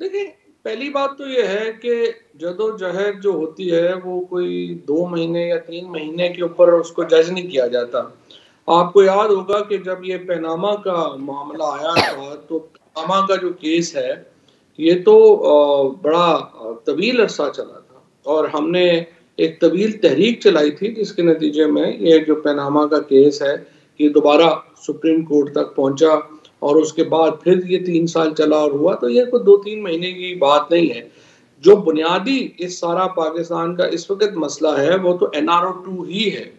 देखिए, पहली बात तो ये है कि जदोजहद जो होती है वो कोई 2 महीने या 3 महीने के ऊपर उसको जज नहीं किया जाता। आपको याद होगा कि जब ये पनामा का मामला आया था, तो पनामा का जो केस है, ये तो बड़ा तवील अरसा चला था और हमने एक तवील तहरीक चलाई थी, जिसके नतीजे में ये जो पनामा का केस है, ये दोबारा सुप्रीम कोर्ट तक पहुंचा और उसके बाद फिर ये 3 साल चला और हुआ। तो ये कोई 2-3 महीने की बात नहीं है। जो बुनियादी इस सारा पाकिस्तान का इस वक्त मसला है, वो तो NRO 2 ही है।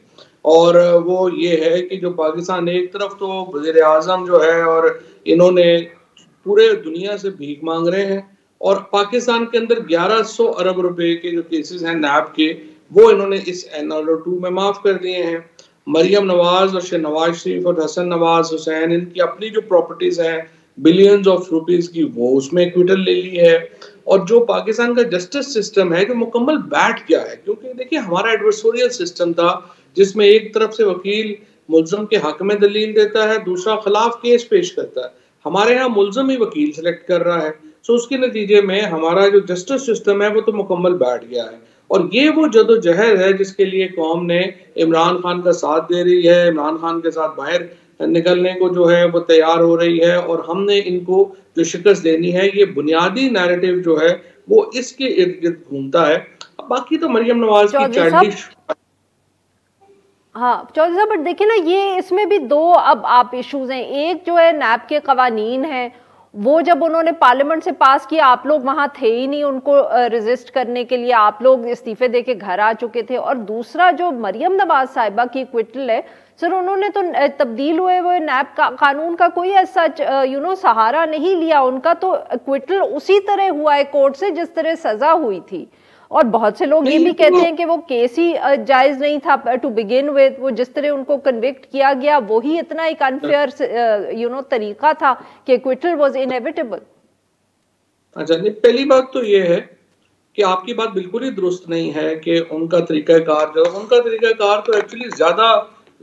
और वो ये है कि जो पाकिस्तान एक तरफ तो वज़ीर आज़म जो है और इन्होंने पूरे दुनिया से भीख मांग रहे हैं, और पाकिस्तान के अंदर 1100 अरब रुपए के जो केसेस हैं नैब के, वो इन्होंने इस NRO 2 में माफ कर दिए हैं। मरियम नवाज और शहनवाज शरीफ और हसन नवाज हुसैन, इनकी अपनी जो प्रॉपर्टीज हैं बिलियंस ऑफ रुपीस की, वो उसमें क्विटल ले ली है। और जो पाकिस्तान का जस्टिस सिस्टम है जो मुकम्मल बैठ गया है, क्योंकि देखिए हमारा एडवर्सोरियल सिस्टम था जिसमें एक तरफ से वकील मुल्ज़म के हक में दलील देता है, दूसरा खिलाफ केस पेश करता है। हमारे यहाँ मुल्ज़म ही वकील सेलेक्ट कर रहा है। सो उसके नतीजे में हमारा जो जस्टिस सिस्टम है वो तो मुकम्मल बैठ गया है। और ये वो जदोजहद है जिसके लिए कौम ने इमरान खान का साथ दे रही है, इमरान खान के साथ बाहर निकलने को जो है वो तैयार हो रही है, और हमने इनको जो शिकस्त देनी है, ये बुनियादी नैरेटिव जो है वो इसके इर्द गिर्द घूमता है। बाकी तो मरियम नवाज की चाइल्डिश। हाँ चौधरी साहब, बट देखिए ना, ये इसमें भी दो अब आप इश्यूज हैं। एक जो है नैब के कवानीन है, वो जब उन्होंने पार्लियामेंट से पास किया, आप लोग वहां थे ही नहीं उनको रेजिस्ट करने के लिए, आप लोग इस्तीफे देके घर आ चुके थे। और दूसरा जो मरियम नवाज साहिबा की क्विटल है, सर उन्होंने तो तब्दील हुए वो नैब का कानून का कोई ऐसा सहारा नहीं लिया। उनका तो क्विटल उसी तरह हुआ है कोर्ट से जिस तरह सजा हुई थी। और बहुत से लोग ये भी कहते हैं कि वो केस ही जायज नहीं था टू बिगिन विद, वो जिस तरह उनको कन्विक्ट किया गया वही इतना एक अनफेयर तरीका था कि क्विटल वाज इनएविटेबल। अच्छा, नहीं, पहली बात तो ये है कि आपकी बात बिल्कुल ही दुरुस्त नहीं है कि उनका तरीकाकार तो एक्चुअली ज्यादा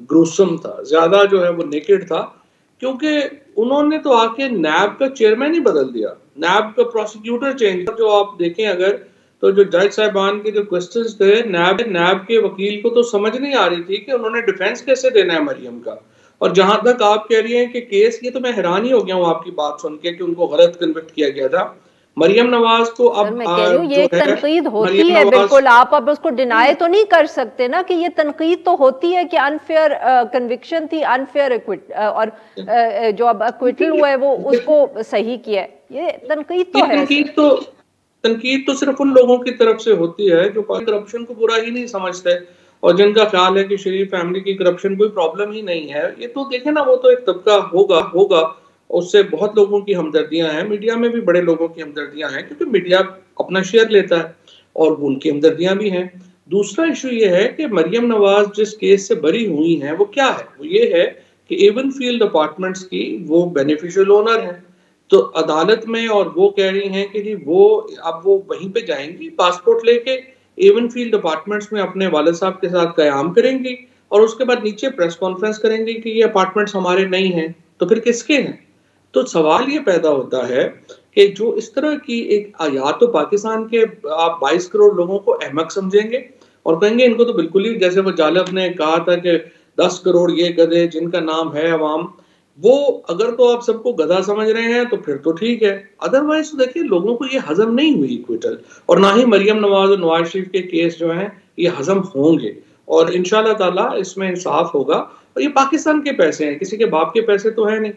ग्रूसम था, ज्यादा जो है वो नेकेड था, क्योंकि उन्होंने तो आके नैब का चेयरमैन ही बदल दिया, नैब का प्रोसिक्यूटर चेंज। जो आप देखें अगर, तो जो जज साहिबान के जो क्वेश्चंस थे, नैब के वकील को तो समझ नहीं आ रही थी कि उन्होंने डिफेंस कैसे देना है मरियम का। और जहां तक आप कह रही हैं कि केस, ये तो मैं हैरान ही हो गया हूँ आपकी बात सुन के कि उनको गलत कन्विक्ट किया गया था। मरियम नवाज को अब मैं कह रही हूँ ये तनकीद होती है, बिल्कुल आप अब उसको डिनाई तो नहीं कर सकते ना कि ये तनकीद तो होती है कि अनफेयर कन्विक्शन थी, अनफेयर एक्विट, और जो अब एक्विटल हुआ है वो उसको सही किया है, ये तनकीद तो है। तनकीद तो सिर्फ उन लोगों की तरफ से होती है जो करप्शन को बुरा ही नहीं समझते और जिनका ख्याल है कि शरीफ फैमिली की करप्शन कोई प्रॉब्लम ही नहीं है। ये तो देखें ना, वो तो एक तबका होगा उससे बहुत लोगों की हमदर्दियां हैं, मीडिया में भी बड़े लोगों की हमदर्दियां हैं, क्योंकि मीडिया अपना शेयर लेता है और उनकी हमदर्दियां भी हैं। दूसरा इशू ये है कि मरियम नवाज जिस केस से बरी हुई हैं वो क्या है, वो ये है कि एवन फील्ड अपार्टमेंट्स की वो बेनिफिशियल ओनर है, तो अदालत में, और वो कह रही हैं कि जी वो अब वो वहीं पे जाएंगी पासपोर्ट लेके, एवन फील्ड अपार्टमेंट्स में अपने वालिद साहब के साथ कयाम करेंगी और उसके बाद नीचे प्रेस कॉन्फ्रेंस करेंगी कि ये अपार्टमेंट्स हमारे नहीं हैं, तो फिर किसके हैं। तो सवाल ये पैदा होता है कि जो इस तरह की एक, या तो पाकिस्तान के आप 22 करोड़ लोगों को अहमक समझेंगे और कहेंगे इनको तो बिल्कुल ही, जैसे वो जालब ने कहा था कि 10 करोड़ ये गधे जिनका नाम है अवाम, वो अगर तो आप सबको गधा समझ रहे हैं तो फिर तो ठीक है, अदरवाइज तो देखिए लोगों को ये हजम नहीं हुई क्विटल, और ना ही मरियम नवाज और नवाज शरीफ के केस जो हैं ये हजम होंगे, और इंशाल्लाह ताला इसमें इंसाफ होगा। और ये पाकिस्तान के पैसे हैं, किसी के बाप के पैसे तो है नहीं।